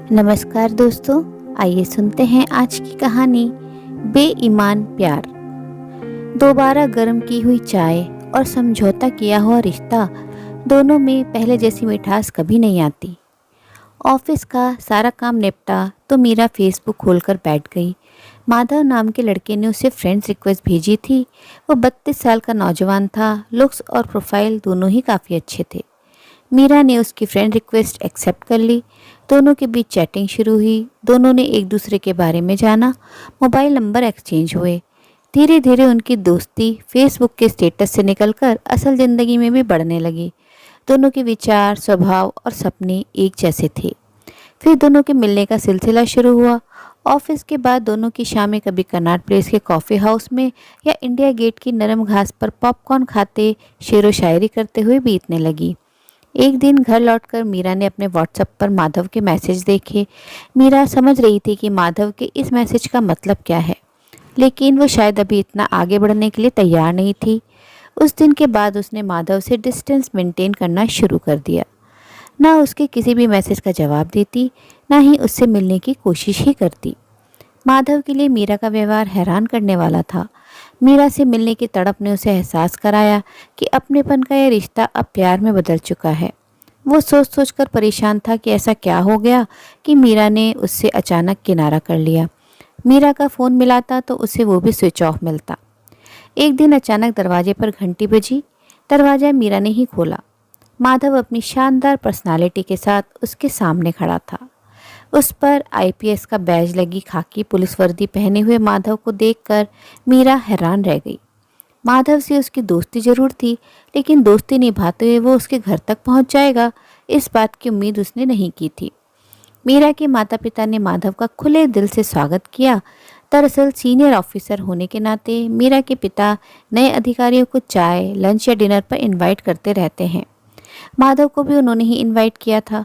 नमस्कार दोस्तों, आइए सुनते हैं आज की कहानी बेईमान प्यार। दोबारा गर्म की हुई चाय और समझौता किया हुआ रिश्ता, दोनों में पहले जैसी मिठास कभी नहीं आती। ऑफिस का सारा काम निपटा तो मीरा फेसबुक खोलकर बैठ गई। माधव नाम के लड़के ने उसे फ्रेंड्स रिक्वेस्ट भेजी थी। वो 32 साल का नौजवान था। लुक्स और प्रोफाइल दोनों ही काफ़ी अच्छे थे। मीरा ने उसकी फ्रेंड रिक्वेस्ट एक्सेप्ट कर ली। दोनों के बीच चैटिंग शुरू हुई। दोनों ने एक दूसरे के बारे में जाना। मोबाइल नंबर एक्सचेंज हुए। धीरे धीरे उनकी दोस्ती फेसबुक के स्टेटस से निकलकर असल ज़िंदगी में भी बढ़ने लगी। दोनों के विचार, स्वभाव और सपने एक जैसे थे। फिर दोनों के मिलने का सिलसिला शुरू हुआ। ऑफिस के बाद दोनों की शामें कभी कनॉट प्लेस के कॉफ़ी हाउस में या इंडिया गेट की नरम घास पर पॉपकॉर्न खाते, शेरो शायरी करते हुए बीतने लगी। एक दिन घर लौटकर मीरा ने अपने व्हाट्सएप पर माधव के मैसेज देखे। मीरा समझ रही थी कि माधव के इस मैसेज का मतलब क्या है, लेकिन वो शायद अभी इतना आगे बढ़ने के लिए तैयार नहीं थी। उस दिन के बाद उसने माधव से डिस्टेंस मेंटेन करना शुरू कर दिया। ना उसके किसी भी मैसेज का जवाब देती, ना ही उससे मिलने की कोशिश ही करती। माधव के लिए मीरा का व्यवहार हैरान करने वाला था। मीरा से मिलने की तड़प ने उसे एहसास कराया कि अपनेपन का यह रिश्ता अब प्यार में बदल चुका है। वो सोच सोच कर परेशान था कि ऐसा क्या हो गया कि मीरा ने उससे अचानक किनारा कर लिया। मीरा का फ़ोन मिलाता तो उसे वो भी स्विच ऑफ मिलता। एक दिन अचानक दरवाजे पर घंटी बजी। दरवाज़ा मीरा ने ही खोला। माधव अपनी शानदार पर्सनालिटी के साथ उसके सामने खड़ा था। उस पर आईपीएस का बैज लगी खाकी पुलिस वर्दी पहने हुए माधव को देखकर मीरा हैरान रह गई। माधव से उसकी दोस्ती जरूर थी, लेकिन दोस्ती निभाते हुए वो उसके घर तक पहुंच जाएगा, इस बात की उम्मीद उसने नहीं की थी। मीरा के माता पिता ने माधव का खुले दिल से स्वागत किया। दरअसल सीनियर ऑफिसर होने के नाते मीरा के पिता नए अधिकारियों को चाय, लंच या डिनर पर इन्वाइट करते रहते हैं। माधव को भी उन्होंने ही इन्वाइट किया था।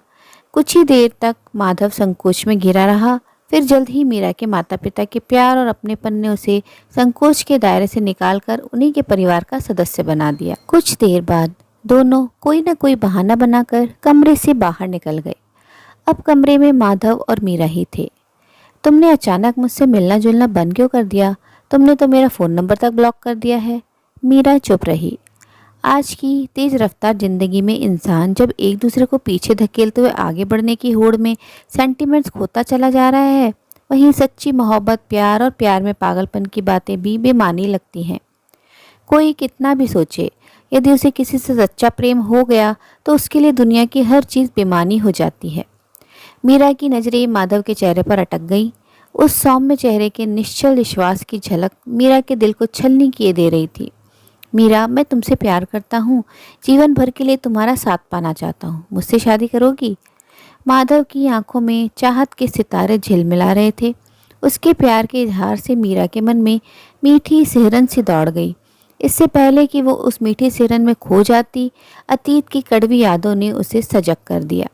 कुछ ही देर तक माधव संकोच में घिरा रहा। फिर जल्द ही मीरा के माता पिता के प्यार और अपनेपन ने उसे संकोच के दायरे से निकालकर उन्हीं के परिवार का सदस्य बना दिया। कुछ देर बाद दोनों कोई न कोई बहाना बनाकर कमरे से बाहर निकल गए। अब कमरे में माधव और मीरा ही थे। तुमने अचानक मुझसे मिलना जुलना बंद क्यों कर दिया? तुमने तो मेरा फ़ोन नंबर तक ब्लॉक कर दिया है। मीरा चुप रही। आज की तेज़ रफ्तार ज़िंदगी में इंसान जब एक दूसरे को पीछे धकेलते हुए आगे बढ़ने की होड़ में सेंटिमेंट्स खोता चला जा रहा है, वहीं सच्ची मोहब्बत, प्यार और प्यार में पागलपन की बातें भी बेमानी लगती हैं। कोई कितना भी सोचे, यदि उसे किसी से सच्चा प्रेम हो गया तो उसके लिए दुनिया की हर चीज़ बेमानी हो जाती है। मीरा की नज़रें माधव के चेहरे पर अटक गई। उस सौम्य चेहरे के निश्चल विश्वास की झलक मीरा के दिल को छलनी किए दे रही थी। मीरा, मैं तुमसे प्यार करता हूँ। जीवन भर के लिए तुम्हारा साथ पाना चाहता हूँ। मुझसे शादी करोगी? माधव की आंखों में चाहत के सितारे झिलमिला रहे थे। उसके प्यार के इजहार से मीरा के मन में मीठी सिहरन सी दौड़ गई। इससे पहले कि वो उस मीठी सिहरन में खो जाती, अतीत की कड़वी यादों ने उसे सजग कर दिया।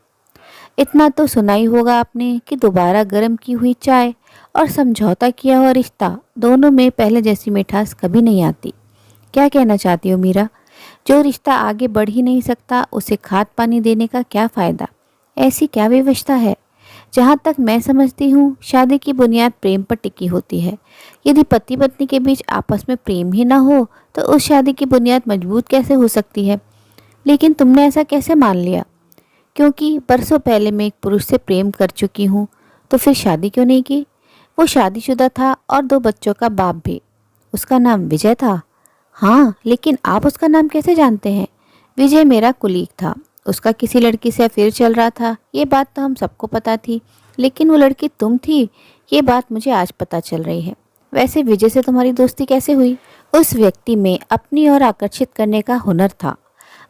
इतना तो सुना ही होगा आपने कि दोबारा गर्म की हुई चाय और समझौता किया हुआ रिश्ता, दोनों में पहले जैसी मिठास कभी नहीं आती। क्या कहना चाहती हो मीरा? जो रिश्ता आगे बढ़ ही नहीं सकता, उसे खाद पानी देने का क्या फ़ायदा? ऐसी क्या विवशता है? जहाँ तक मैं समझती हूँ, शादी की बुनियाद प्रेम पर टिकी होती है। यदि पति पत्नी के बीच आपस में प्रेम ही ना हो तो उस शादी की बुनियाद मजबूत कैसे हो सकती है? लेकिन तुमने ऐसा कैसे मान लिया? क्योंकि बरसों पहले मैं एक पुरुष से प्रेम कर चुकी हूँ। तो फिर शादी क्यों नहीं की? वो शादीशुदा था और 2 बच्चों का बाप भी। उसका नाम विजय था। हाँ, लेकिन आप उसका नाम कैसे जानते हैं? विजय मेरा कुलीग था। उसका किसी लड़की से अफेयर चल रहा था, ये बात तो हम सबको पता थी। लेकिन वो लड़की तुम थी, ये बात मुझे आज पता चल रही है। वैसे विजय से तुम्हारी दोस्ती कैसे हुई? उस व्यक्ति में अपनी ओर आकर्षित करने का हुनर था।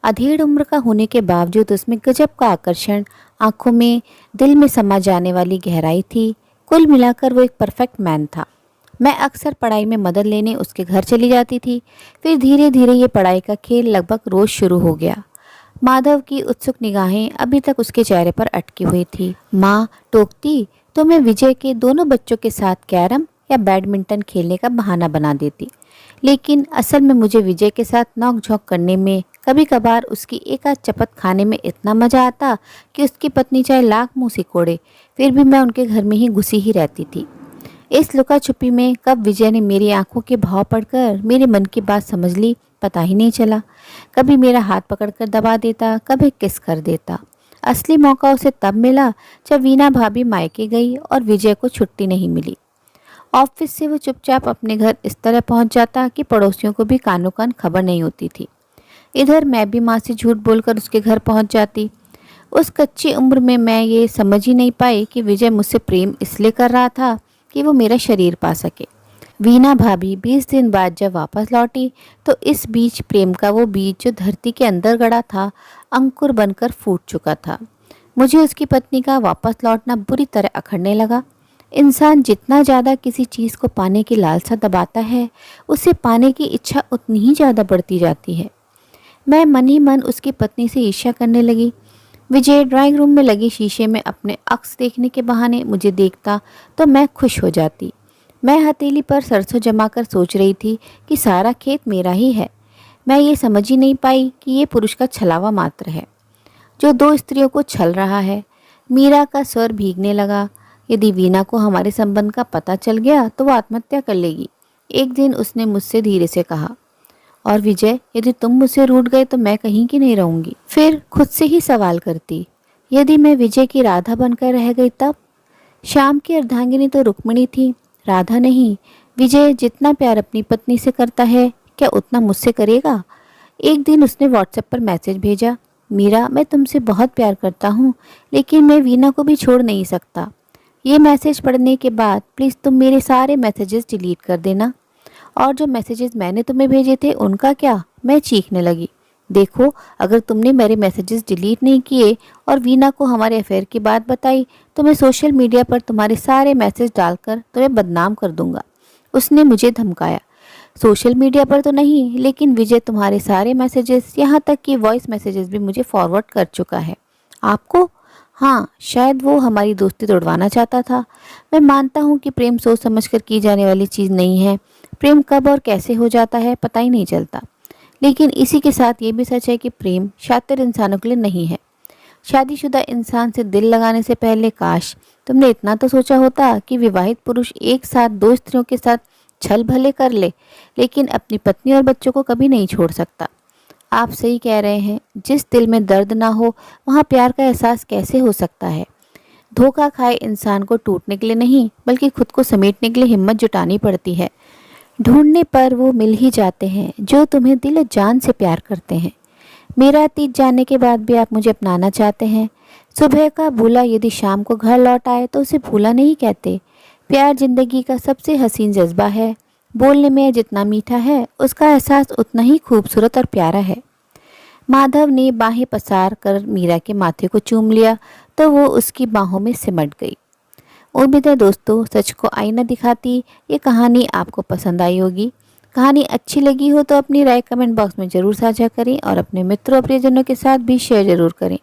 अधेड़ उम्र का होने के बावजूद उसमें गजब का आकर्षण, आंखों में, दिल में समा जाने वाली गहराई थी। कुल मिलाकर वो एक परफेक्ट मैन था। मैं अक्सर पढ़ाई में मदद लेने उसके घर चली जाती थी। फिर धीरे धीरे ये पढ़ाई का खेल लगभग रोज शुरू हो गया। माधव की उत्सुक निगाहें अभी तक उसके चेहरे पर अटकी हुई थी। माँ टोकती तो मैं विजय के दोनों बच्चों के साथ कैरम या बैडमिंटन खेलने का बहाना बना देती, लेकिन असल में मुझे विजय के साथ नोक झोंक करने में कभी कभार उसकी एक आध चपत खाने में इतना मज़ा आता कि उसकी पत्नी चाहे लाख मुंह सिकोड़े, फिर भी मैं उनके घर में ही घुसी ही रहती थी। इस लुका छुपी में कब विजय ने मेरी आंखों के भाव पढ़कर मेरे मन की बात समझ ली, पता ही नहीं चला। कभी मेरा हाथ पकड़कर दबा देता, कभी किस कर देता। असली मौका उसे तब मिला जब वीना भाभी मायके गई और विजय को छुट्टी नहीं मिली। ऑफिस से वो चुपचाप अपने घर इस तरह पहुंच जाता कि पड़ोसियों को भी कानों कान खबर नहीं होती थी। इधर मैं भी माँ से झूठ बोलकर उसके घर पहुंच जाती। उस कच्ची उम्र में मैं ये समझ ही नहीं पाई कि विजय मुझसे प्रेम इसलिए कर रहा था कि वो मेरा शरीर पा सके। वीना भाभी 20 दिन बाद जब वापस लौटी तो इस बीच प्रेम का वो बीज जो धरती के अंदर गड़ा था, अंकुर बनकर फूट चुका था। मुझे उसकी पत्नी का वापस लौटना बुरी तरह अखड़ने लगा। इंसान जितना ज़्यादा किसी चीज़ को पाने की लालसा दबाता है, उसे पाने की इच्छा उतनी ही ज़्यादा बढ़ती जाती है। मैं मन ही मन उसकी पत्नी से ईर्ष्या करने लगी। विजय ड्राइंग रूम में लगे शीशे में अपने अक्स देखने के बहाने मुझे देखता तो मैं खुश हो जाती। मैं हथेली पर सरसों जमा कर सोच रही थी कि सारा खेत मेरा ही है। मैं ये समझ ही नहीं पाई कि ये पुरुष का छलावा मात्र है जो दो स्त्रियों को छल रहा है। मीरा का स्वर भीगने लगा। यदि वीना को हमारे संबंध का पता चल गया तो वो आत्महत्या कर लेगी। एक दिन उसने मुझसे धीरे से कहा, और विजय, यदि तुम मुझसे रूठ गए तो मैं कहीं की नहीं रहूंगी। फिर खुद से ही सवाल करती, यदि मैं विजय की राधा बनकर रह गई तब? शाम की अर्धांगिनी तो रुक्मिणी थी, राधा नहीं। विजय जितना प्यार अपनी पत्नी से करता है, क्या उतना मुझसे करेगा? एक दिन उसने व्हाट्सएप पर मैसेज भेजा, मीरा, मैं तुमसे बहुत प्यार करता हूँ, लेकिन मैं वीना को भी छोड़ नहीं सकता। ये मैसेज पढ़ने के बाद प्लीज़ तुम मेरे सारे मैसेजेस डिलीट कर देना। और जो मैसेजेस मैंने तुम्हें भेजे थे उनका क्या? मैं चीखने लगी। देखो, अगर तुमने मेरे मैसेजेस डिलीट नहीं किए और वीना को हमारे अफेयर की बात बताई तो मैं सोशल मीडिया पर तुम्हारे सारे मैसेज डालकर तुम्हें बदनाम कर दूंगा। उसने मुझे धमकाया। सोशल मीडिया पर तो नहीं, लेकिन विजय तुम्हारे सारे मैसेजेस, यहाँ तक कि वॉइस मैसेजेस भी मुझे फॉरवर्ड कर चुका है। आपको? हाँ, शायद वो हमारी दोस्ती तोड़वाना चाहता था। मैं मानता हूँ कि प्रेम सोच समझकर की जाने वाली चीज़ नहीं है। प्रेम कब और कैसे हो जाता है पता ही नहीं चलता। लेकिन इसी के साथ ये भी सच है कि प्रेम शातिर इंसानों के लिए नहीं है। शादीशुदा इंसान से दिल लगाने से पहले काश तुमने इतना तो सोचा होता कि विवाहित पुरुष एक साथ दो स्त्रियों के साथ छल भले कर ले, लेकिन अपनी पत्नी और बच्चों को कभी नहीं छोड़ सकता। आप सही कह रहे हैं, जिस दिल में दर्द ना हो वहाँ प्यार का एहसास कैसे हो सकता है? धोखा खाए इंसान को टूटने के लिए नहीं, बल्कि खुद को समेटने के लिए हिम्मत जुटानी पड़ती है। ढूंढने पर वो मिल ही जाते हैं जो तुम्हें दिल और जान से प्यार करते हैं। मेरा अतीत जानने के बाद भी आप मुझे अपनाना चाहते हैं। सुबह का भूला यदि शाम को घर लौट आए तो उसे भूला नहीं कहते। प्यार जिंदगी का सबसे हसीन जज्बा है। बोलने में जितना मीठा है, उसका एहसास उतना ही खूबसूरत और प्यारा है। माधव ने बाहें पसार कर मीरा के माथे को चूम लिया तो वो उसकी बाहों में सिमट गई। उम्मीद है दोस्तों, सच को आईना दिखाती ये कहानी आपको पसंद आई होगी। कहानी अच्छी लगी हो तो अपनी राय कमेंट बॉक्स में ज़रूर साझा करें और अपने मित्रों और प्रियजनों के साथ भी शेयर ज़रूर करें।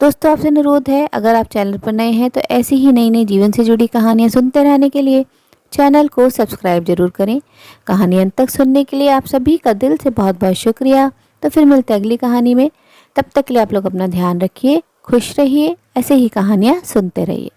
दोस्तों, आपसे अनुरोध है, अगर आप चैनल पर नए हैं तो ऐसी ही नई नई जीवन से जुड़ी कहानियाँ सुनते रहने के लिए चैनल को सब्सक्राइब जरूर करें। कहानी अंत तक सुनने के लिए आप सभी का दिल से बहुत बहुत शुक्रिया। तो फिर मिलते हैं अगली कहानी में। तब तक के लिए आप लोग अपना ध्यान रखिए, खुश रहिए, ऐसे ही कहानियाँ सुनते रहिए।